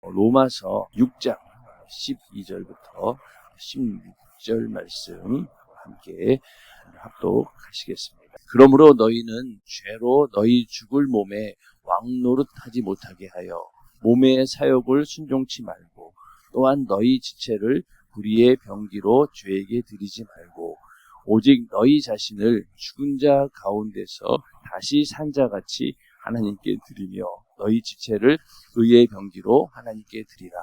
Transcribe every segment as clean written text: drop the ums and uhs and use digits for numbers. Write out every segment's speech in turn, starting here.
로마서 6장 12절부터 16절 말씀 함께 합독하시겠습니다. 그러므로 너희는 죄로 너희 죽을 몸에 왕노릇하지 못하게 하여 몸의 사욕을 순종치 말고, 또한 너희 지체를 불의의 병기로 죄에게 드리지 말고, 오직 너희 자신을 죽은 자 가운데서 다시 산 자같이 하나님께 드리며 너희 지체를 의의 병기로 하나님께 드리라.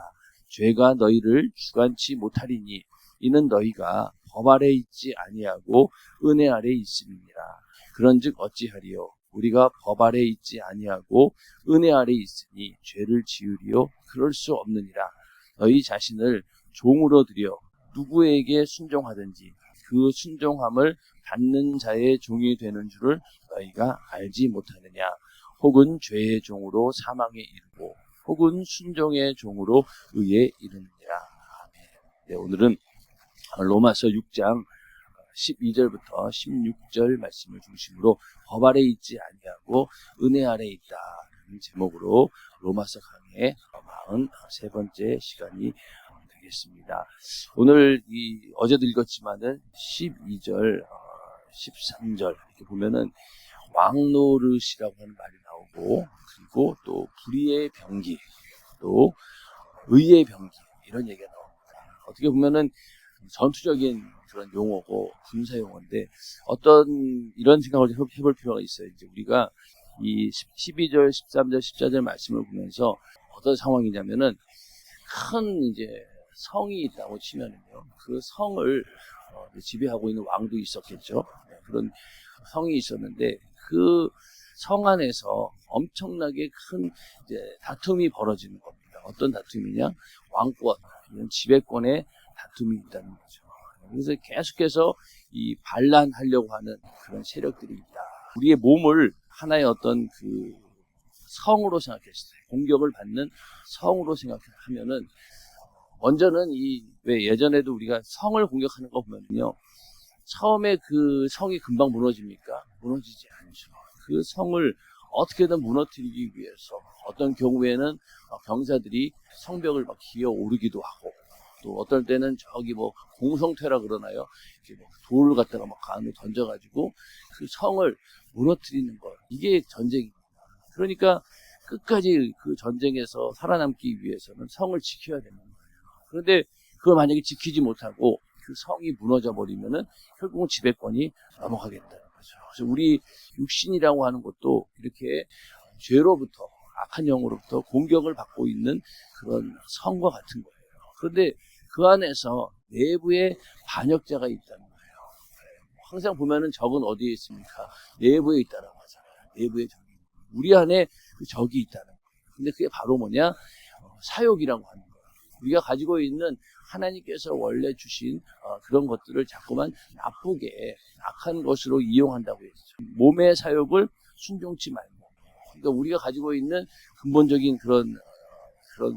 죄가 너희를 주관치 못하리니 이는 너희가 법 아래 있지 아니하고 은혜 아래 있음이니라. 그런즉 어찌하리요? 우리가 법 아래 있지 아니하고 은혜 아래 있으니 죄를 지으리요? 그럴 수 없느니라. 너희 자신을 종으로 드려 누구에게 순종하든지 그 순종함을 받는 자의 종이 되는 줄을 너희가 알지 못하느냐? 혹은 죄의 종으로 사망에 이르고 혹은 순종의 종으로 의에 이르느니라. 아멘. 네, 오늘은 로마서 6장 12절부터 16절 말씀을 중심으로 법 아래 있지 아니하고 은혜 아래 있다는 제목으로 로마서 강의 43번째 시간이 되겠습니다. 오늘 어제도 읽었지만은 12절, 13절 이렇게 보면은 왕노릇이라고 하는 말이 나오고, 그리고 또 불의의 병기, 또 의의 병기 이런 얘기가 나옵니다. 어떻게 보면은 전투적인 그런 용어고 군사 용어인데 어떤 이런 생각을 해볼 필요가 있어요. 이제 우리가 이 12절, 13절, 14절 말씀을 보면서 어떤 상황이냐면은 큰 이제 성이 있다고 치면은요, 그 성을 지배하고 있는 왕도 있었겠죠. 그런 성이 있었는데 그 성 안에서 엄청나게 큰 이제 다툼이 벌어지는 겁니다. 어떤 다툼이냐? 왕권, 이런 지배권의 다툼이 있다는 거죠. 그래서 계속해서 이 반란하려고 하는 그런 세력들이 있다. 우리의 몸을 하나의 어떤 그 성으로 생각했을 때, 공격을 받는 성으로 생각하면은, 먼저는 왜 예전에도 우리가 성을 공격하는 거 보면요, 처음에 그 성이 금방 무너집니까? 무너지지 않죠. 그 성을 어떻게든 무너뜨리기 위해서 어떤 경우에는 병사들이 성벽을 막 기어 오르기도 하고, 또 어떨 때는 저기 공성퇴라 그러나요? 이렇게 돌을 갖다가 막 안으로 던져가지고 그 성을 무너뜨리는 것. 이게 전쟁입니다. 그러니까 끝까지 그 전쟁에서 살아남기 위해서는 성을 지켜야 되는 거예요. 그런데 그걸 만약에 지키지 못하고 그 성이 무너져 버리면은 결국은 지배권이 넘어가겠다는 거죠. 그래서 우리 육신이라고 하는 것도 이렇게 죄로부터, 악한 영으로부터 공격을 받고 있는 그런 성과 같은 거예요. 그런데 그 안에서 내부에 반역자가 있다는 거예요. 항상 보면은 적은 어디에 있습니까? 내부에 있다라고 하잖아요. 내부에 적이. 우리 안에 그 적이 있다는 거예요. 근데 그게 바로 뭐냐? 사욕이라고 하는 거예요. 우리가 가지고 있는 하나님께서 원래 주신 그런 것들을 자꾸만 나쁘게, 악한 것으로 이용한다고 했죠. 몸의 사욕을 순종치 말고. 그러니까 우리가 가지고 있는 근본적인 그런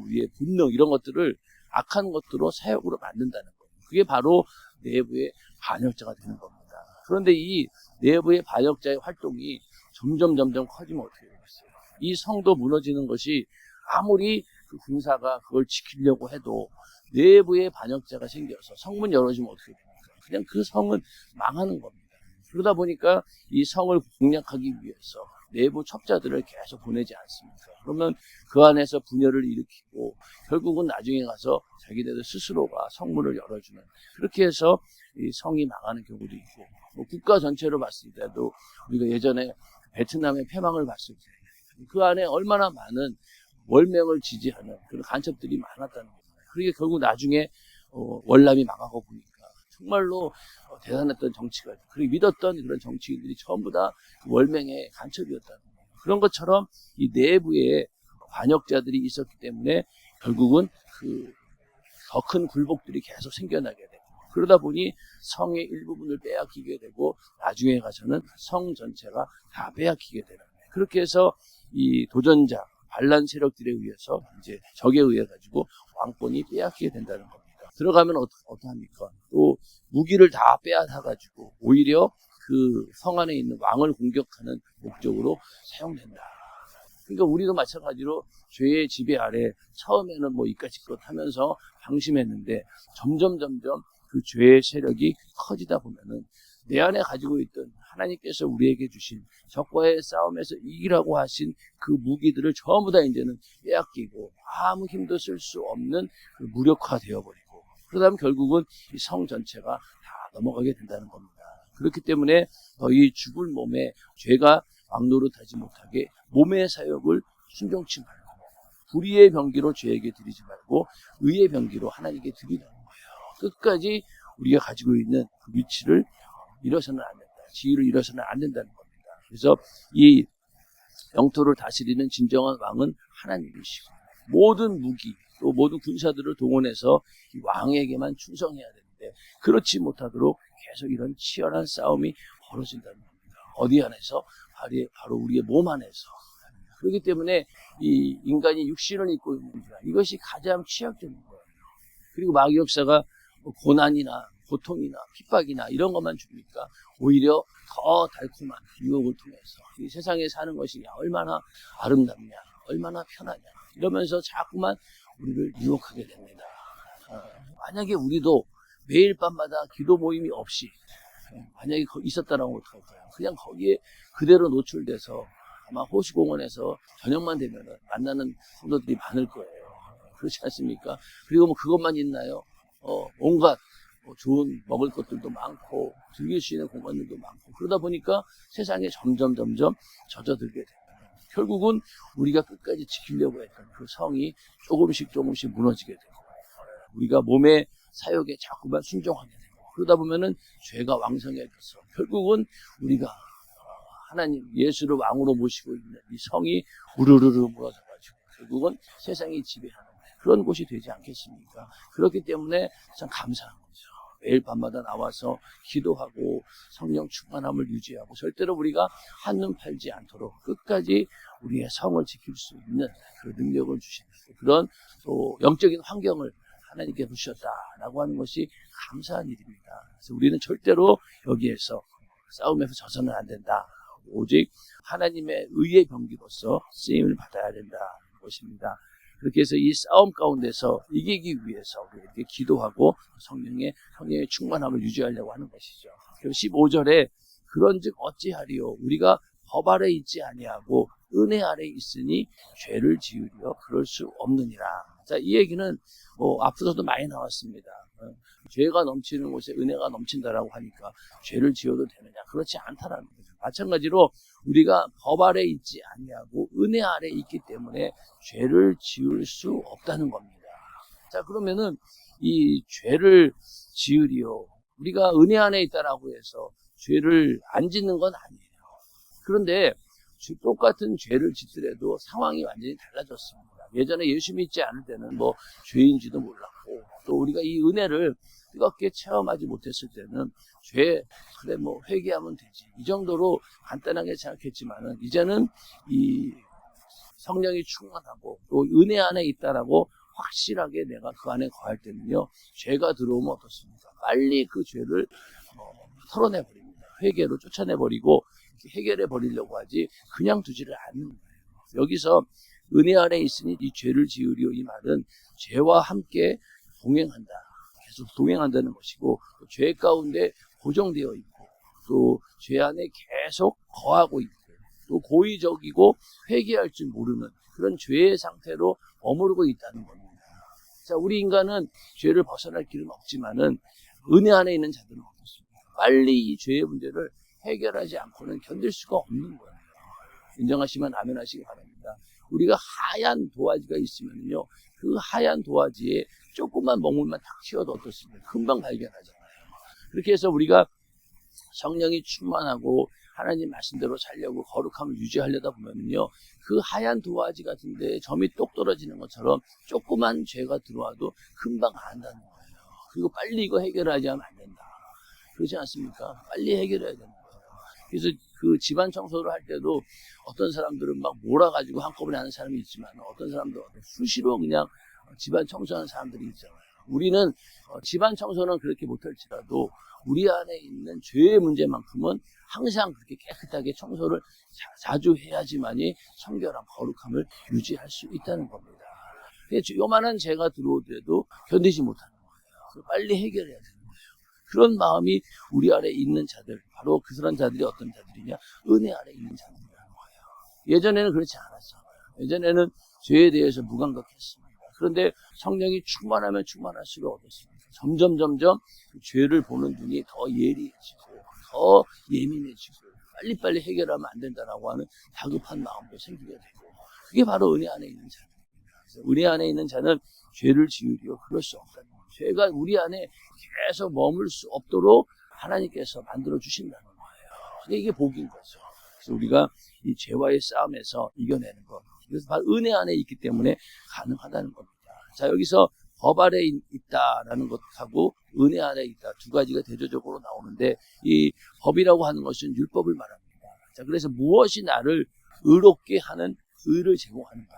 우리의 본능, 이런 것들을 악한 것들로 사욕으로 만든다는 거예요. 그게 바로 내부의 반역자가 되는 겁니다. 그런데 이 내부의 반역자의 활동이 점점 커지면 어떻게 되겠어요? 이 성도 무너지는 것이 아무리 그 군사가 그걸 지키려고 해도 내부의 반역자가 생겨서 성문 열어주면 어떻게 됩니까? 그냥 그 성은 망하는 겁니다. 그러다 보니까 이 성을 공략하기 위해서 내부 첩자들을 계속 보내지 않습니까? 그러면 그 안에서 분열을 일으키고 결국은 나중에 가서 자기네들 스스로가 성문을 열어주는, 그렇게 해서 이 성이 망하는 경우도 있고, 국가 전체로 봤을 때도 우리가 예전에 베트남의 패망을 봤을 때 그 안에 얼마나 많은 월명을 지지하는 그런 간첩들이 많았다는 거예요. 그게 결국 나중에 월남이 망하고 보니까 정말로 대단했던 정치가, 그리고 믿었던 그런 정치인들이 전부 다 월맹의 간첩이었다는 거예요. 그런 것처럼 이 내부에 반역자들이 있었기 때문에 결국은 그 더 큰 굴복들이 계속 생겨나게 되고, 그러다 보니 성의 일부분을 빼앗기게 되고 나중에 가서는 성 전체가 다 빼앗기게 되는 거예요. 그렇게 해서 이 도전자, 반란 세력들에 의해서 이제 적에 의해 가지고 왕권이 빼앗기게 된다는 겁니다. 들어가면 어떡합니까? 또 무기를 다 빼앗아 가지고 오히려 그 성 안에 있는 왕을 공격하는 목적으로 사용된다. 그러니까 우리도 마찬가지로 죄의 지배 아래 처음에는 뭐 이까짓것 하면서 방심했는데 점점 그 죄의 세력이 커지다 보면은 내 안에 가지고 있던 하나님께서 우리에게 주신 적과의 싸움에서 이기라고 하신 그 무기들을 전부 다 이제는 빼앗기고 아무 힘도 쓸 수 없는 그 무력화되어 버리고 그러다 보면 결국은 이 성 전체가 다 넘어가게 된다는 겁니다. 그렇기 때문에 너희 죽을 몸에 죄가 왕노릇하지 못하게 몸의 사역을 순종치 말고 불의의 병기로 죄에게 드리지 말고 의의 병기로 하나님께 드리라는 거예요. 끝까지 우리가 가지고 있는 그 위치를 잃어서는 안 된다. 지위를 잃어서는 안 된다는 겁니다. 그래서 이 영토를 다스리는 진정한 왕은 하나님이시고 모든 무기 또 모든 군사들을 동원해서 이 왕에게만 충성해야 되는데 그렇지 못하도록 계속 이런 치열한 싸움이 벌어진다는 겁니다. 어디 안에서? 바로 우리의 몸 안에서. 그렇기 때문에 이 인간이 육신을 입고 있는 이것이 가장 취약적인 거예요. 그리고 마귀 역사가 고난이나 고통이나 핍박이나 이런 것만 주니까 오히려 더 달콤한 유혹을 통해서 이 세상에 사는 것이 얼마나 아름답냐, 얼마나 편하냐 이러면서 자꾸만 우리를 유혹하게 됩니다. 만약에 우리도 매일 밤마다 기도 모임이 없이 만약에 있었다라고 어떡할까요? 그냥 거기에 그대로 노출돼서 아마 호수공원에서 저녁만 되면 만나는 성도들이 많을 거예요. 그렇지 않습니까? 그리고 뭐 그것만 있나요? 온갖 좋은 먹을 것들도 많고 즐길 수 있는 공간들도 많고 그러다 보니까 세상에 점점 젖어들게 돼요. 결국은 우리가 끝까지 지키려고 했던 그 성이 조금씩 무너지게 되고 우리가 몸의 사역에 자꾸만 순종하게 되고 그러다 보면은 죄가 왕성해져서 결국은 우리가 하나님 예수를 왕으로 모시고 있는 이 성이 우르르르 무너져가지고 결국은 세상이 지배하는 그런 곳이 되지 않겠습니까? 그렇기 때문에 참 감사한 거죠. 매일 밤마다 나와서 기도하고 성령 충만함을 유지하고 절대로 우리가 한눈 팔지 않도록 끝까지 우리의 성을 지킬 수 있는 그 능력을 주시는 그런 또 영적인 환경을 하나님께 주셨다라고 하는 것이 감사한 일입니다. 그래서 우리는 절대로 여기에서 싸움에서 져서는 안 된다. 오직 하나님의 의의 병기로서 쓰임을 받아야 된다는 것입니다. 그렇게 해서 이 싸움 가운데서 이기기 위해서 우리에게 기도하고 성령의 충만함을 유지하려고 하는 것이죠. 그리고 15절에 그런즉 어찌하리요 우리가 법 아래 있지 아니하고 은혜 아래 있으니 죄를 지으려 그럴 수 없느니라. 자, 이 얘기는 앞서서도 많이 나왔습니다. 죄가 넘치는 곳에 은혜가 넘친다라고 하니까 죄를 지어도 되느냐? 그렇지 않다라는 거죠. 마찬가지로 우리가 법 아래 있지 아니하고 은혜 아래 있기 때문에 죄를 지을 수 없다는 겁니다. 자, 그러면은 이 죄를 지으리요. 우리가 은혜 안에 있다라고 해서 죄를 안 짓는 건 아니에요. 그런데 똑같은 죄를 짓더라도 상황이 완전히 달라졌습니다. 예전에 예수 믿지 않을 때는 뭐 죄인지도 몰랐고 또 우리가 이 은혜를 뜨겁게 체험하지 못했을 때는 그래 뭐 회개하면 되지 이 정도로 간단하게 생각했지만은 이제는 이 성령이 충만하고 또 은혜 안에 있다라고 확실하게 내가 그 안에 거할 때는요 죄가 들어오면 어떻습니까? 빨리 그 죄를 털어내버립니다. 회개로 쫓아내버리고 해결해 버리려고 하지 그냥 두지를 않는 거예요. 여기서 은혜 안에 있으니 이 죄를 지으리오 이 말은 죄와 함께 동행한다. 계속 동행한다는 것이고 또 죄 가운데 고정되어 있고 또 죄 안에 계속 거하고 있고 또 고의적이고 회개할 줄 모르는 그런 죄의 상태로 머무르고 있다는 겁니다. 자, 우리 인간은 죄를 벗어날 길은 없지만은 은혜 안에 있는 자들은 어떻습니까? 빨리 이 죄의 문제를 해결하지 않고는 견딜 수가 없는 거예요. 인정하시면 아멘하시기 바랍니다. 우리가 하얀 도화지가 있으면요, 그 하얀 도화지에 조금만 먹물만 탁 씌워도 어떻습니까? 금방 발견하잖아요. 그렇게 해서 우리가 성령이 충만하고 하나님 말씀대로 살려고 거룩함을 유지하려다 보면요, 그 하얀 도화지 같은데 점이 똑 떨어지는 것처럼 조그만 죄가 들어와도 금방 안다는 거예요. 그리고 빨리 이거 해결하지 않으면 안 된다. 그렇지 않습니까? 빨리 해결해야 되는 거예요. 그래서 그 집안 청소를 할 때도 어떤 사람들은 막 몰아가지고 한꺼번에 하는 사람이 있지만 어떤 사람들은 수시로 그냥 집안 청소하는 사람들이 있잖아요. 우리는 집안 청소는 그렇게 못할지라도 우리 안에 있는 죄의 문제만큼은 항상 그렇게 깨끗하게 청소를 자주 해야지만이 청결한 거룩함을 유지할 수 있다는 겁니다. 요만한 죄가 들어오더라도 견디지 못하는 거예요. 빨리 해결해야 되는 거예요. 그런 마음이 우리 안에 있는 자들, 바로 그런 자들이 어떤 자들이냐? 은혜 안에 있는 자들이라는 거예요. 예전에는 그렇지 않았잖아요. 예전에는 죄에 대해서 무감각했습니다. 그런데 성령이 충만하면 충만할수록 어떻습니까? 점점 그 죄를 보는 눈이 더 예리해지고 더 예민해지고 빨리빨리 해결하면 안 된다라고 하는 다급한 마음도 생기게 되고, 그게 바로 은혜 안에 있는 자입니다. 그래서 은혜 안에 있는 자는 죄를 지으려 그럴 수 없다는 거예요. 죄가 우리 안에 계속 머물 수 없도록 하나님께서 만들어 주신다는 거예요. 이게 복인 거죠. 그래서 우리가 이 죄와의 싸움에서 이겨내는 것, 그래서 바로 은혜 안에 있기 때문에 가능하다는 겁니다. 자, 여기서 법 아래 있다라는 것하고 은혜 안에 있다, 두 가지가 대조적으로 나오는데, 이 법이라고 하는 것은 율법을 말합니다. 자, 그래서 무엇이 나를 의롭게 하는 의를 제공하는가,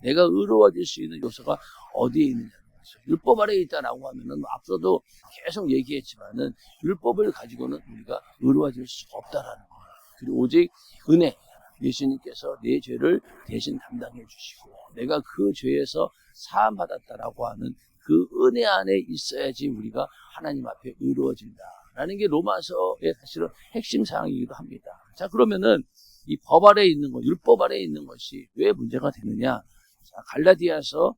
내가 의로워질 수 있는 요소가 어디에 있느냐는 거죠. 율법 아래 있다라고 하면은 앞서도 계속 얘기했지만은 율법을 가지고는 우리가 의로워질 수 없다라는 거예요. 그리고 오직 은혜, 예수님께서 내 죄를 대신 담당해 주시고 내가 그 죄에서 사함 받았다라고 하는 그 은혜 안에 있어야지 우리가 하나님 앞에 의로워진다라는 게 로마서의 사실은 핵심 사항이기도 합니다. 자, 그러면은 이 법 아래 있는 것, 율법 아래 있는 것이 왜 문제가 되느냐? 자, 갈라디아서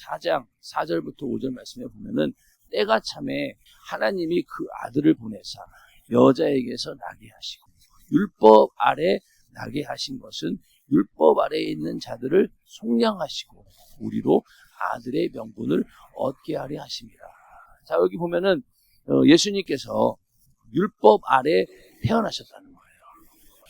4장 4절부터 5절 말씀에 보면은, 때가 참에 하나님이 그 아들을 보내사 여자에게서 나게 하시고 율법 아래 나게 하신 것은 율법 아래에 있는 자들을 속량하시고 우리로 아들의 명분을 얻게 하려 하심이라. 자, 여기 보면은 예수님께서 율법 아래 태어나셨다는 거예요.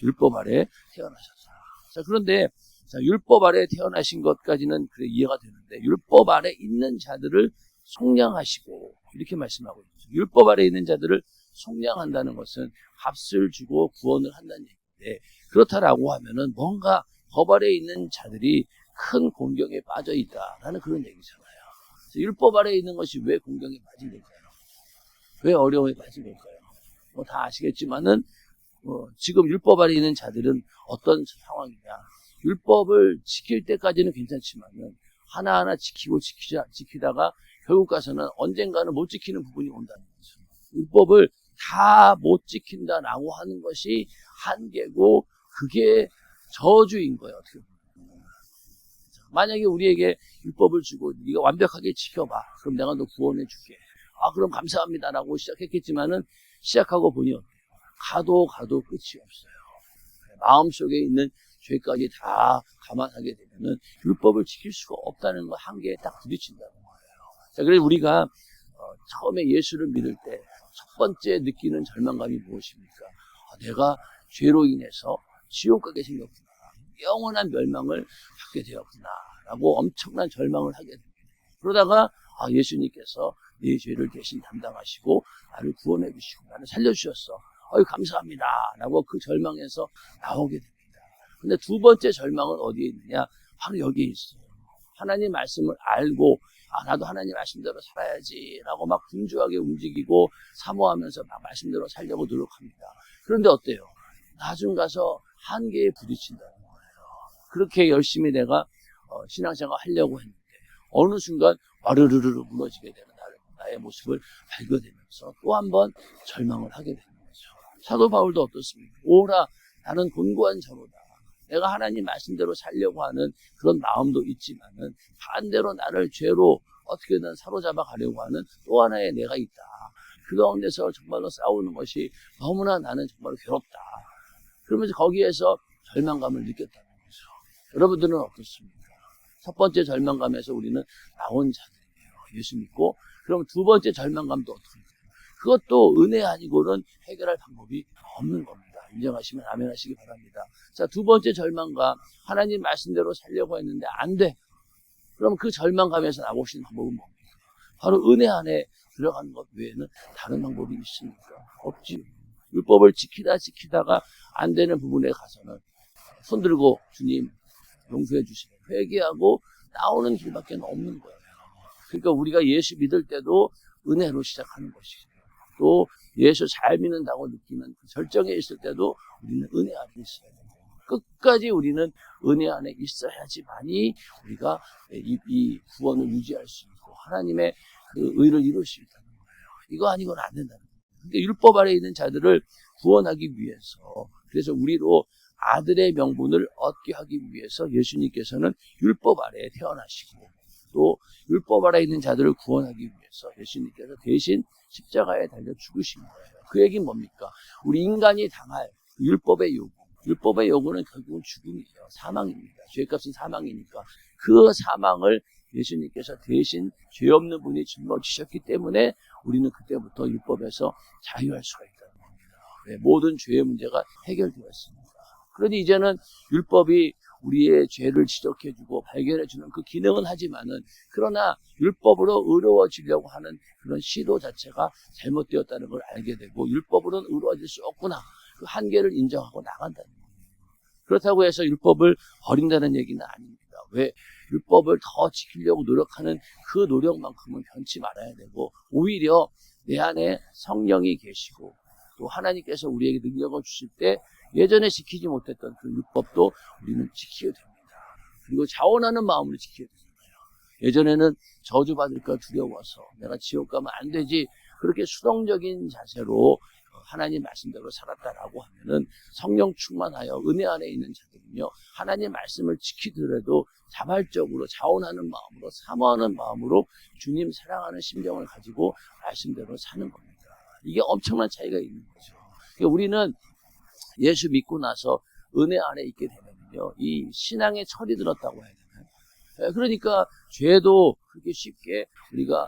율법 아래 태어나셨다. 자, 그런데 자, 율법 아래 태어나신 것까지는 그래 이해가 되는데, 율법 아래 있는 자들을 속량하시고 이렇게 말씀하고 있죠. 율법 아래 있는 자들을 속량한다는 것은 값을 주고 구원을 한다는 얘기인데, 그렇다라고 하면은 뭔가 법 아래 있는 자들이 큰 공경에 빠져 있다라는 그런 얘기잖아요. 율법 아래 있는 것이 왜 공경에 빠진 걸까요? 왜 어려움에 빠진 걸까요? 뭐 다 아시겠지만은 지금 율법 아래 있는 자들은 어떤 상황이냐? 율법을 지킬 때까지는 괜찮지만은 하나하나 지키다가 결국 가서는 언젠가는 못 지키는 부분이 온다는 거죠. 율법을 다 못 지킨다라고 하는 것이 한계고, 그게 저주인 거예요. 어떻게 보면. 만약에 우리에게 율법을 주고 네가 완벽하게 지켜봐, 그럼 내가 너 구원해 줄게. 아, 그럼 감사합니다라고 시작했겠지만은 시작하고 보니 가도 끝이 없어요. 마음속에 있는 죄까지 다 감안하게 되면은 율법을 지킬 수가 없다는 거, 한계에 딱 부딪힌다는 거예요. 자, 그래서 우리가 처음에 예수를 믿을 때 첫 번째 느끼는 절망감이 무엇입니까? 내가 죄로 인해서 지옥 가게 생겼구나, 영원한 멸망을 받게 되었구나 라고 엄청난 절망을 하게 됩니다. 그러다가 예수님께서 내 죄를 대신 담당하시고 나를 구원해 주시고 나를 살려주셨어, 감사합니다 라고 그 절망에서 나오게 됩니다. 근데 두 번째 절망은 어디에 있느냐? 바로 여기에 있어요. 하나님 말씀을 알고 나도 하나님 말씀대로 살아야지 라고 막 분주하게 움직이고 사모하면서 막 말씀대로 살려고 노력합니다. 그런데 어때요? 나중 가서 한계에 부딪힌다는 거예요. 그렇게 열심히 내가 신앙생활 하려고 했는데 어느 순간 와르르르 무너지게 되는 나의 모습을 발견하면서 또 한 번 절망을 하게 되는 거죠. 사도 바울도 어떻습니까? 오라, 나는 곤고한 자로다. 내가 하나님 말씀대로 살려고 하는 그런 마음도 있지만은 반대로 나를 죄로 어떻게든 사로잡아 가려고 하는 또 하나의 내가 있다. 그 가운데서 정말로 싸우는 것이 너무나 나는 정말 괴롭다. 그러면서 거기에서 절망감을 느꼈다는 거죠. 여러분들은 어떻습니까? 첫 번째 절망감에서 우리는 나온 자들이에요. 예수 믿고. 그럼 두 번째 절망감도 어떻게 해요? 그것도 은혜 아니고는 해결할 방법이 없는 겁니다. 인정하시면 아멘 하시기 바랍니다. 자, 두 번째 절망감, 하나님 말씀대로 살려고 했는데 안 돼. 그럼 그 절망감에서 나올 수 있는 방법은 뭡니까? 바로 은혜 안에 들어가는 것 외에는 다른 방법이 있습니까? 없지. 율법을 지키다가 안 되는 부분에 가서는 손 들고 주님 용서해 주시면 회개하고 나오는 길밖에 없는 거예요. 그러니까 우리가 예수 믿을 때도 은혜로 시작하는 것이죠. 또 예수 잘 믿는다고 느끼는 그 절정에 있을 때도 우리는 은혜 안에 있어야 돼요. 끝까지 우리는 은혜 안에 있어야지만이 우리가 이 구원을 유지할 수 있고 하나님의 그 의를 이룰 수 있다는 거예요. 이거 아니고는 안 된다는 거예요. 그러니까 율법 아래 있는 자들을 구원하기 위해서, 그래서 우리로 아들의 명분을 얻게 하기 위해서 예수님께서는 율법 아래에 태어나시고, 또 율법 아래에 있는 자들을 구원하기 위해서 예수님께서 대신 십자가에 달려 죽으신 거예요. 그 얘기는 뭡니까? 우리 인간이 당할 율법의 요구, 율법의 요구는 결국은 죽음이에요. 사망입니다. 죄값은 사망이니까 그 사망을 예수님께서 대신 죄 없는 분이 짊어지셨기 때문에 우리는 그때부터 율법에서 자유할 수가 있다는 겁니다. 네, 모든 죄의 문제가 해결되었습니다. 그런데 이제는 율법이 우리의 죄를 지적해주고 발견해주는 그 기능은 하지만은, 그러나 율법으로 의로워지려고 하는 그런 시도 자체가 잘못되었다는 걸 알게 되고, 율법으로는 의로워질 수 없구나, 그 한계를 인정하고 나간다는 거예요. 그렇다고 해서 율법을 버린다는 얘기는 아닙니다. 왜? 율법을 더 지키려고 노력하는 그 노력만큼은 변치 말아야 되고, 오히려 내 안에 성령이 계시고 또 하나님께서 우리에게 능력을 주실 때 예전에 지키지 못했던 그 율법도 우리는 지키게 됩니다. 그리고 자원하는 마음으로 지키게 됩니다. 예전에는 저주받을까 두려워서 내가 지옥 가면 안 되지, 그렇게 수동적인 자세로 하나님 말씀대로 살았다라고 하면은, 성령 충만하여 은혜 안에 있는 자들은요, 하나님 말씀을 지키더라도 자발적으로 자원하는 마음으로, 사모하는 마음으로 주님 사랑하는 심정을 가지고 말씀대로 사는 겁니다. 이게 엄청난 차이가 있는 거죠. 그러니까 우리는 예수 믿고 나서 은혜 안에 있게 되면요, 이 신앙의 철이 들었다고 해야 되나요? 그러니까 죄도 그렇게 쉽게 우리가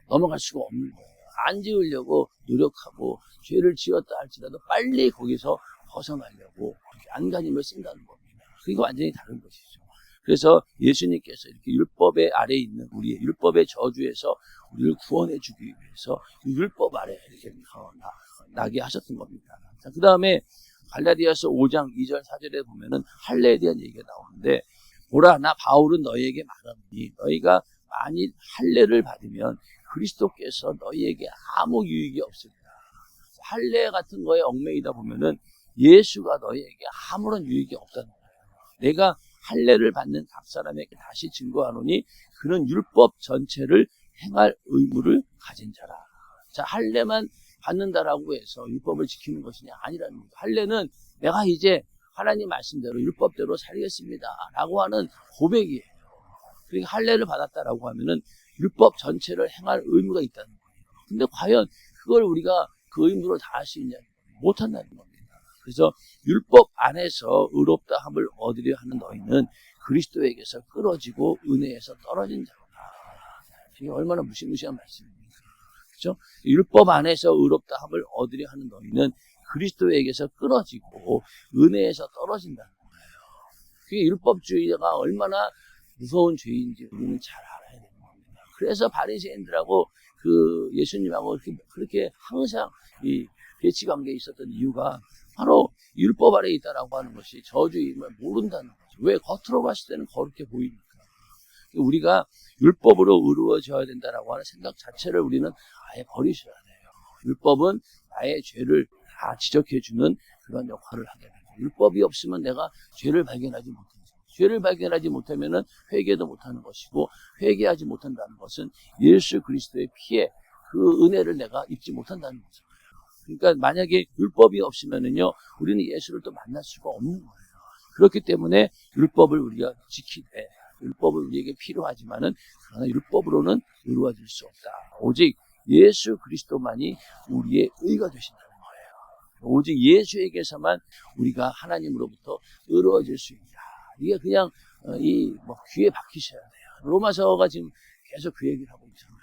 넘어갈 수가 없는 거예요. 안 지으려고 노력하고 죄를 지었다 할지라도 빨리 거기서 벗어나려고 안간힘을 쓴다는 겁니다. 그게 완전히 다른 것이죠. 그래서 예수님께서 이렇게 율법의 아래에 있는 우리의 율법의 저주에서 우리를 구원해 주기 위해서 율법 아래에 이렇게 나게 하셨던 겁니다. 자, 그 다음에 갈라디아서 5장 2절 4절에 보면은 할례에 대한 얘기가 나오는데, 보라, 나 바울은 너희에게 말하노니 너희가 만일 할례를 받으면 그리스도께서 너희에게 아무 유익이 없습니다. 할례 같은 거에 얽매이다 보면은 예수가 너희에게 아무런 유익이 없다는 거예요. 내가 할례를 받는 각 사람에게 다시 증거하노니 그는 율법 전체를 행할 의무를 가진 자라. 자, 할례만 받는다라고 해서 율법을 지키는 것이냐? 아니라는 겁니다. 할례는 내가 이제 하나님 말씀대로 율법대로 살겠습니다 라고 하는 고백이에요. 그러니까 할례를 받았다라고 하면은 율법 전체를 행할 의무가 있다는 거예요. 근데 과연 그걸 우리가 그 의무를 다 할 수 있냐? 못한다는 겁니다. 그래서 율법 안에서 의롭다 함을 얻으려 하는 너희는 그리스도에게서 끊어지고 은혜에서 떨어진 자로다. 이게 얼마나 무시무시한 말씀입니까? 그렇죠? 율법 안에서 의롭다 함을 얻으려 하는 너희는 그리스도에게서 끊어지고 은혜에서 떨어진다는 거예요. 그게 율법주의가 얼마나 무서운 죄인지 우리는 잘 알아야 되는 겁니다. 그래서 바리새인들하고 그 예수님하고 그렇게 항상 이 배치 관계에 있었던 이유가 바로 율법 아래에 있다라고 하는 것이 저주임을 모른다는 거죠. 왜? 겉으로 봤을 때는 거룩해 보이니까. 우리가 율법으로 의로워져야 된다라고 하는 생각 자체를 우리는 아예 버리셔야 돼요. 율법은 나의 죄를 다 지적해주는 그런 역할을 하게 됩니다. 율법이 없으면 내가 죄를 발견하지 못합니다. 죄를 발견하지 못하면은 회개도 못하는 것이고, 회개하지 못한다는 것은 예수 그리스도의 피에 그 은혜를 내가 입지 못한다는 거죠. 그러니까 만약에 율법이 없으면은요, 우리는 예수를 또 만날 수가 없는 거예요. 그렇기 때문에 율법을 우리가 지키되, 율법은 우리에게 필요하지만은, 그러나 율법으로는 의로워질 수 없다. 오직 예수 그리스도만이 우리의 의가 되신다는 거예요. 오직 예수에게서만 우리가 하나님으로부터 의로워질 수 있다. 이게 그냥 귀에 박히셔야 돼요. 로마서가 지금 계속 그 얘기를 하고 있잖아요.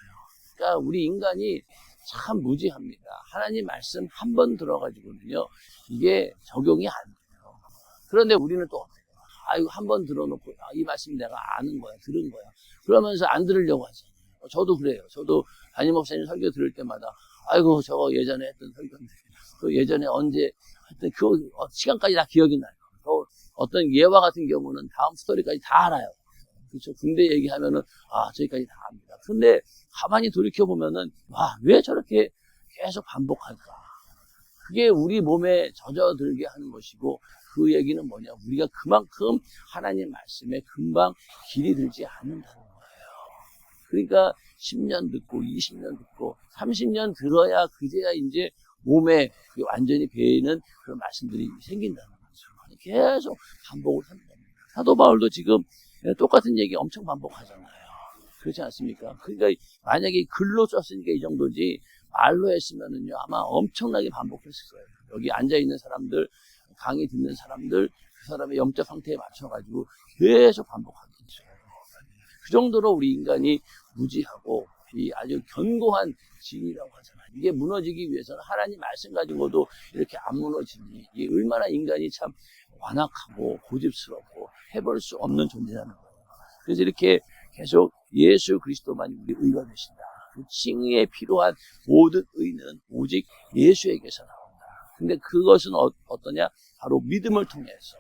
그러니까 우리 인간이 참 무지합니다. 하나님 말씀 한 번 들어가지고는요, 이게 적용이 안 돼요. 그런데 우리는 또 어때요? 이거 한 번 들어놓고, 이 말씀 내가 아는 거야, 들은 거야. 그러면서 안 들으려고 하잖아요. 저도 그래요. 저도 담임 목사님 설교 들을 때마다, 아이고, 저거 예전에 했던 설교인데, 그 예전에 언제 했던 그 시간까지 다 기억이 나요. 또 어떤 예화 같은 경우는 다음 스토리까지 다 알아요. 그렇죠. 군대 얘기하면은, 저기까지 다 압니다. 근데 가만히 돌이켜보면은, 왜 저렇게 계속 반복할까? 그게 우리 몸에 젖어들게 하는 것이고, 그 얘기는 뭐냐? 우리가 그만큼 하나님 말씀에 금방 길이 들지 않는다는 거예요. 그러니까 10년 듣고 20년 듣고 30년 들어야 그제야 이제 몸에 완전히 배이는 그런 말씀들이 생긴다는 거죠. 계속 반복을 한다. 사도 바울도 지금 똑같은 얘기 엄청 반복하잖아요. 그렇지 않습니까? 그러니까 만약에 글로 썼으니까 이 정도지 말로 했으면은요 아마 엄청나게 반복했을 거예요. 여기 앉아있는 사람들, 강의 듣는 사람들, 그 사람의 영적 상태에 맞춰가지고 계속 반복하겠죠. 그 정도로 우리 인간이 무지하고 이 아주 견고한 진이라고 하잖아요. 이게 무너지기 위해서는 하나님 말씀 가지고도 이렇게 안 무너지니 이게 얼마나 인간이 참 완악하고 고집스럽고 해볼 수 없는 존재라는 거예요. 그래서 이렇게 계속 예수 그리스도만이 우리 의가 되신다. 그 칭의에 필요한 모든 의는 오직 예수에게서 나온다. 근데 그것은 어떠냐? 바로 믿음을 통해서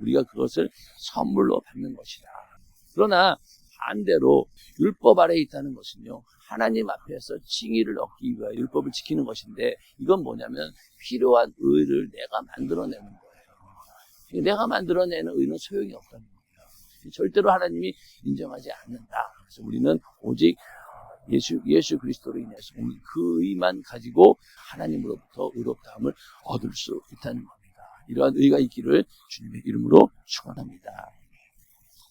우리가 그것을 선물로 받는 것이다. 그러나 반대로 율법 아래에 있다는 것은요, 하나님 앞에서 칭의를 얻기 위하여 율법을 지키는 것인데, 이건 뭐냐면 필요한 의를 내가 만들어내는 거예요. 내가 만들어내는 의는 소용이 없다는 거예요. 절대로 하나님이 인정하지 않는다. 그래서 우리는 오직 예수 그리스도로 인해서 그 의만 가지고 하나님으로부터 의롭다함을 얻을 수 있다는 겁니다. 이러한 의가 있기를 주님의 이름으로 축원합니다.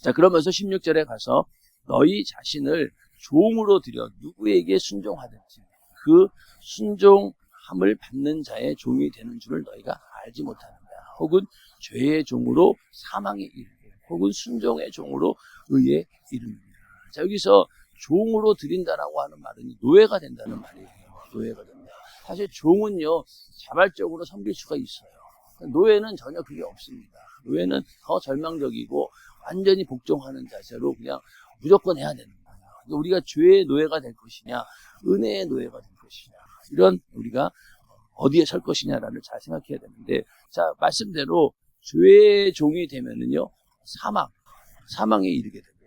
자, 그러면서 16절에 가서 너희 자신을 종으로 들여 누구에게 순종하든지 그 순종함을 받는 자의 종이 되는 줄을 너희가 알지 못하는가. 혹은 죄의 종으로 사망에 이르게, 혹은 순종의 종으로 의에 이르느니라. 자, 여기서 종으로 드린다라고 하는 말은 노예가 된다는 말이에요. 노예가 된다. 사실 종은요 자발적으로 섬길 수가 있어요. 노예는 전혀 그게 없습니다. 노예는 더 절망적이고 완전히 복종하는 자세로 그냥 무조건 해야 되는 거예요. 그러니까 우리가 죄의 노예가 될 것이냐, 은혜의 노예가 될 것이냐, 이런 우리가 어디에 설 것이냐라는 잘 생각해야 되는데, 자, 말씀대로 죄의 종이 되면은요 사망에 이르게 되고,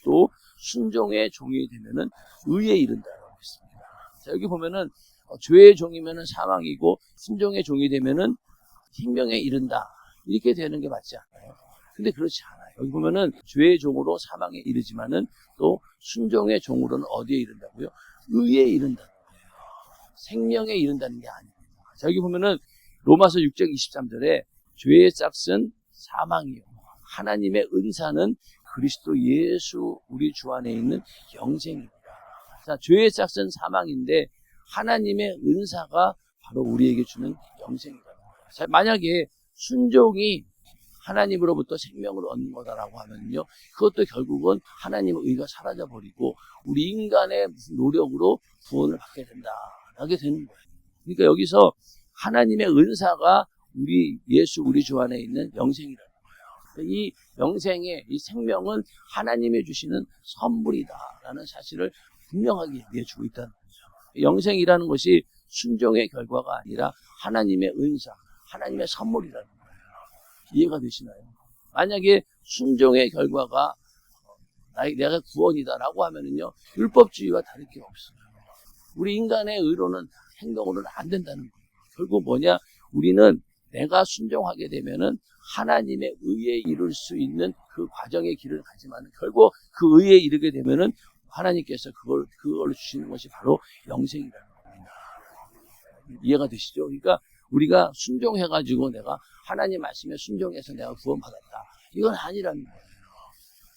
또 순종의 종이 되면은 의에 이른다라고 했습니다. 자, 여기 보면은 죄의 종이면은 사망이고 순종의 종이 되면은 생명에 이른다, 이렇게 되는 게 맞지 않나요? 근데 그렇지 않아요. 여기 보면은 죄의 종으로 사망에 이르지만은 또 순종의 종으로는 어디에 이른다고요? 의에 이른다는 거예요. 생명에 이른다는 게 아닙니다. 자, 여기 보면은 로마서 6장 23절에 죄의 짝은 사망이요, 하나님의 은사는 그리스도 예수 우리 주 안에 있는 영생입니다. 자, 죄의 짝은 사망인데 하나님의 은사가 바로 우리에게 주는 영생이라는 거예요. 자, 만약에 순종이 하나님으로부터 생명을 얻는 거다라고 하면요, 그것도 결국은 하나님의 의가 사라져버리고 우리 인간의 무슨 노력으로 구원을 받게 된다, 하게 되는 거예요. 그러니까 여기서 하나님의 은사가 우리 주 안에 있는 영생이라는 거예요. 이 영생의 이 생명은 하나님이 주시는 선물이다라는 사실을 분명하게 얘기해 주고 있다는 거죠. 영생이라는 것이 순종의 결과가 아니라 하나님의 은사, 하나님의 선물이라는 거예요. 이해가 되시나요? 만약에 순종의 결과가 내가 구원이다라고 하면은요, 율법주의와 다를 게 없어요. 우리 인간의 의로는 행동으로는 안 된다는 거예요. 결국 뭐냐? 우리는 내가 순종하게 되면은 하나님의 의에 이룰 수 있는 그 과정의 길을 가지만 결국 그 의에 이르게 되면은 하나님께서 그걸 주시는 것이 바로 영생이라는 겁니다. 이해가 되시죠? 그러니까 우리가 순종해가지고 내가 하나님 말씀에 순종해서 내가 구원받았다, 이건 아니라는 거예요.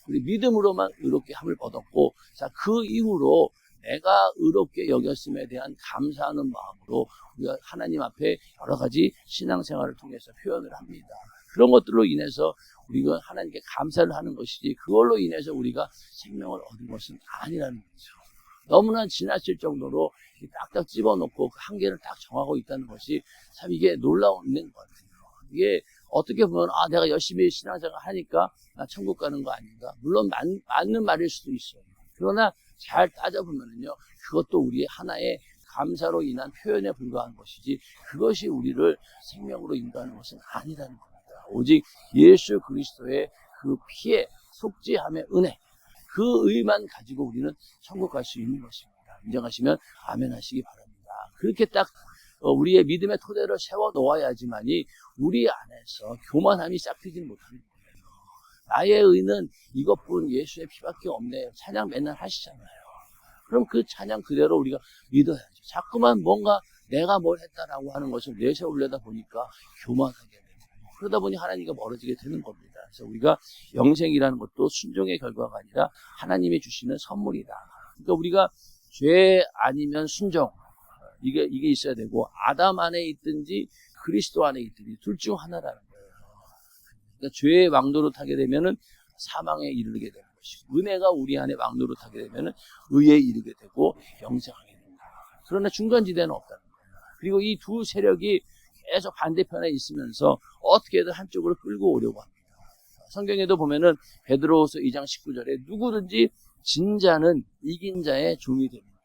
우리 믿음으로만 의롭게 함을 얻었고, 자, 그 이후로 내가 의롭게 여겼음에 대한 감사하는 마음으로 우리가 하나님 앞에 여러 가지 신앙생활을 통해서 표현을 합니다. 그런 것들로 인해서 우리가 하나님께 감사를 하는 것이지 그걸로 인해서 우리가 생명을 얻은 것은 아니라는 거죠. 너무나 지나칠 정도로 딱딱 집어넣고 그 한계를 딱 정하고 있다는 것이 참 이게 놀라운 것 같아요. 이게 어떻게 보면 내가 열심히 신앙생활 하니까 나 천국 가는 거 아닌가? 물론 맞는 말일 수도 있어요. 그러나 잘 따져보면요, 그것도 우리의 하나의 감사로 인한 표현에 불과한 것이지 그것이 우리를 생명으로 인도하는 것은 아니라는 겁니다. 오직 예수 그리스도의 그 피에 속죄함의 은혜, 그 의만 가지고 우리는 천국 갈 수 있는 것입니다. 인정하시면 아멘 하시기 바랍니다. 그렇게 딱 우리의 믿음의 토대를 세워 놓아야지만이 우리 안에서 교만함이 싹트지는 못하는 거예요. 나의 의는 이것뿐 예수의 피밖에 없네요. 찬양 맨날 하시잖아요. 그럼 그 찬양 그대로 우리가 믿어야죠. 자꾸만 뭔가 내가 뭘 했다라고 하는 것을 내세우려다 보니까 교만하게 되고 그러다 보니 하나님과 멀어지게 되는 겁니다. 그래서 우리가 영생이라는 것도 순종의 결과가 아니라 하나님이 주시는 선물이다. 그러니까 우리가 죄 아니면 순종 이게 있어야 되고 아담 안에 있든지 그리스도 안에 있든지 둘 중 하나라는 거예요. 그러니까 죄의 왕도로 타게 되면은 사망에 이르게 되는 것이고 은혜가 우리 안에 왕도로 타게 되면은 의에 이르게 되고 영생하게 된다. 그러나 중간지대는 없다는 거예요. 그리고 이 두 세력이 계속 반대편에 있으면서 어떻게든 한쪽으로 끌고 오려고 합니다. 성경에도 보면은 베드로후서 2장 19절에 누구든지 진 자는 이긴 자의 종이 됩니다.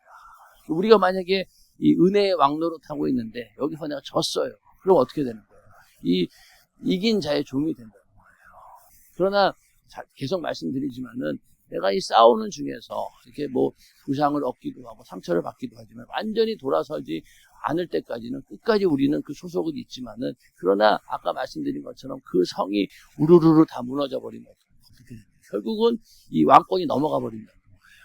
우리가 만약에 이 은혜의 왕노로 타고 있는데 여기서 내가 졌어요. 그럼 어떻게 되는 거예요? 이 이긴 자의 종이 된다는 거예요. 그러나 계속 말씀드리지만은 내가 이 싸우는 중에서 이렇게 뭐 부상을 얻기도 하고 상처를 받기도 하지만 완전히 돌아서지 않을 때까지는 끝까지 우리는 그 소속은 있지만은 그러나 아까 말씀드린 것처럼 그 성이 우르르르 다 무너져 버리면 어떻게 됩니까? 결국은 이 왕권이 넘어가 버린다는 거예요.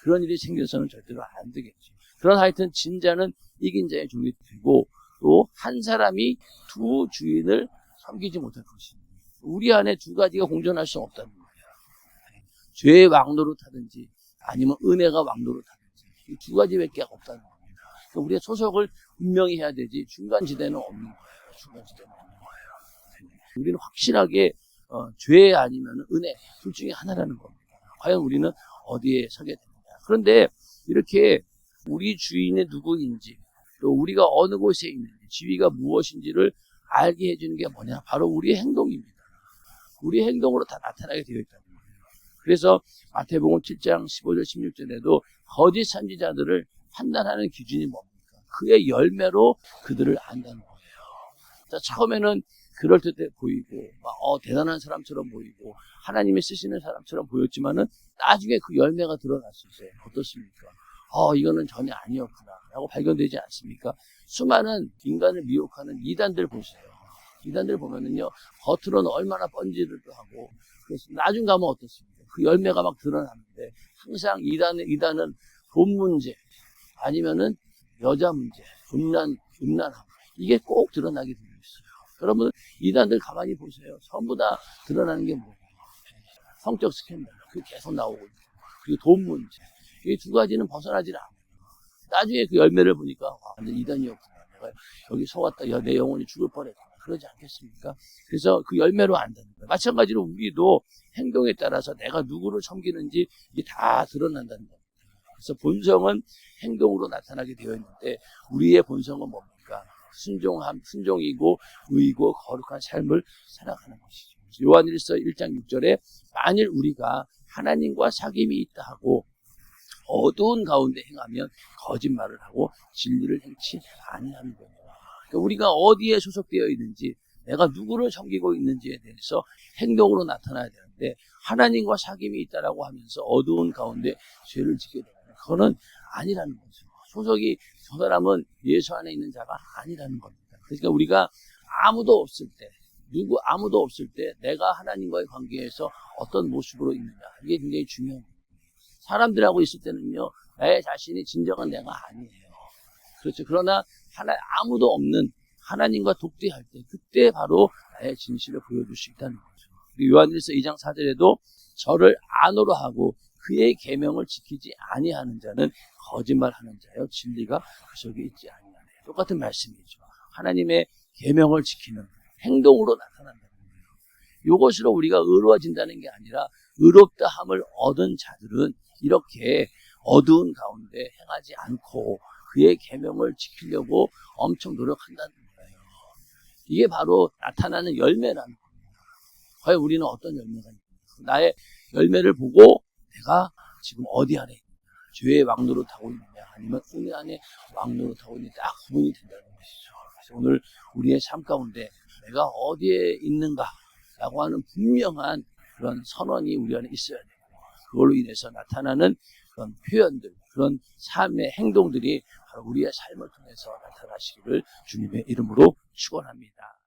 그런 일이 생겨서는 절대로 안 되겠죠. 그런 하여튼 진자는 이긴 자의 종이 되고 또 한 사람이 두 주인을 섬기지 못할 것입니다. 우리 안에 두 가지가 공존할 수 없다는 거예요. 죄의 왕도로 타든지 아니면 은혜가 왕도로 타든지 이 두 가지밖에 없다는 겁니다. 그러니까 우리의 소속을 분명히 해야 되지 중간지대는 없는 거예요. 중간지대는 없는 거예요. 우리는 확실하게 죄 아니면 은혜 둘 중에 하나라는 겁니다. 과연 우리는 어디에 서게 됩니다. 그런데 이렇게 우리 주인이 누구인지 또 우리가 어느 곳에 있는지 지위가 무엇인지를 알게 해주는 게 뭐냐? 바로 우리의 행동입니다. 우리의 행동으로 다 나타나게 되어 있다는 거예요. 그래서 마태복음 7장 15절 16절에도 거짓 선지자들을 판단하는 기준이 뭡니까? 그의 열매로 그들을 안다는 거예요. 자, 처음에는 그럴듯해 보이고 대단한 사람처럼 보이고 하나님이 쓰시는 사람처럼 보였지만은 나중에 그 열매가 드러날 수 있어요. 어떻습니까? 이거는 전혀 아니었구나 라고 발견되지 않습니까? 수많은 인간을 미혹하는 이단들 보세요. 이단들 보면은요, 겉으로는 얼마나 번지르르 하고, 그래서 나중 가면 어떻습니까? 그 열매가 막 드러나는데, 항상 이단은 돈 문제, 아니면은 여자 문제, 음란함, 이게 꼭 드러나게 되어 있어요. 여러분, 이단들 가만히 보세요. 전부 다 드러나는 게 뭐예요? 성적 스캔들, 그게 계속 나오고 있고, 그리고 돈 문제. 이 두 가지는 벗어나질 않아요. 나중에 그 열매를 보니까 완전 이단이었구나. 내가 여기 속았다. 내 영혼이 죽을 뻔했구나. 그러지 않겠습니까? 그래서 그 열매로 안다는 거예요. 마찬가지로 우리도 행동에 따라서 내가 누구를 섬기는지 이게 다 드러난다는 겁니다. 그래서 본성은 행동으로 나타나게 되어 있는데 우리의 본성은 뭡니까? 순종이고 의이고 거룩한 삶을 살아가는 것이죠. 요한일서 1장 6절에 만일 우리가 하나님과 사귐이 있다 하고 어두운 가운데 행하면 거짓말을 하고 진리를 행치 아니하는 겁니다. 그러니까 우리가 어디에 소속되어 있는지 내가 누구를 섬기고 있는지에 대해서 행동으로 나타나야 되는데 하나님과 사귐이 있다라고 하면서 어두운 가운데 죄를 짓게 되면 그거는 아니라는 거죠. 소속이 저 사람은 예수 안에 있는 자가 아니라는 겁니다. 그러니까 우리가 아무도 없을 때 내가 하나님과의 관계에서 어떤 모습으로 있느냐 이게 굉장히 중요합니다. 사람들하고 있을 때는요, 나의 자신이 진정한 내가 아니에요. 그렇죠. 그러나 아무도 없는 하나님과 독대할 때, 그때 바로 나의 진실을 보여줄 수 있다는 거죠. 그리고 요한일서 2장 4절에도 저를 안으로 하고 그의 계명을 지키지 아니하는 자는 거짓말하는 자요, 진리가 그 속에 있지 아니하네. 똑같은 말씀이죠. 하나님의 계명을 지키는 행동으로 나타난다는 거예요. 이것으로 우리가 의로워진다는 게 아니라 의롭다함을 얻은 자들은 이렇게 어두운 가운데 행하지 않고 그의 계명을 지키려고 엄청 노력한다는 거예요. 이게 바로 나타나는 열매라는 겁니다. 과연 우리는 어떤 열매가 있는가? 나의 열매를 보고 내가 지금 어디 안에 있느냐? 죄의 왕노로 타고 있느냐? 아니면 은혜 안에 왕노로 타고 있느냐? 딱 구분이 된다는 것이죠. 그래서 오늘 우리의 삶 가운데 내가 어디에 있는가? 라고 하는 분명한 그런 선언이 우리 안에 있어야 돼요. 그걸로 인해서 나타나는 그런 표현들, 그런 삶의 행동들이 바로 우리의 삶을 통해서 나타나시기를 주님의 이름으로 축원합니다.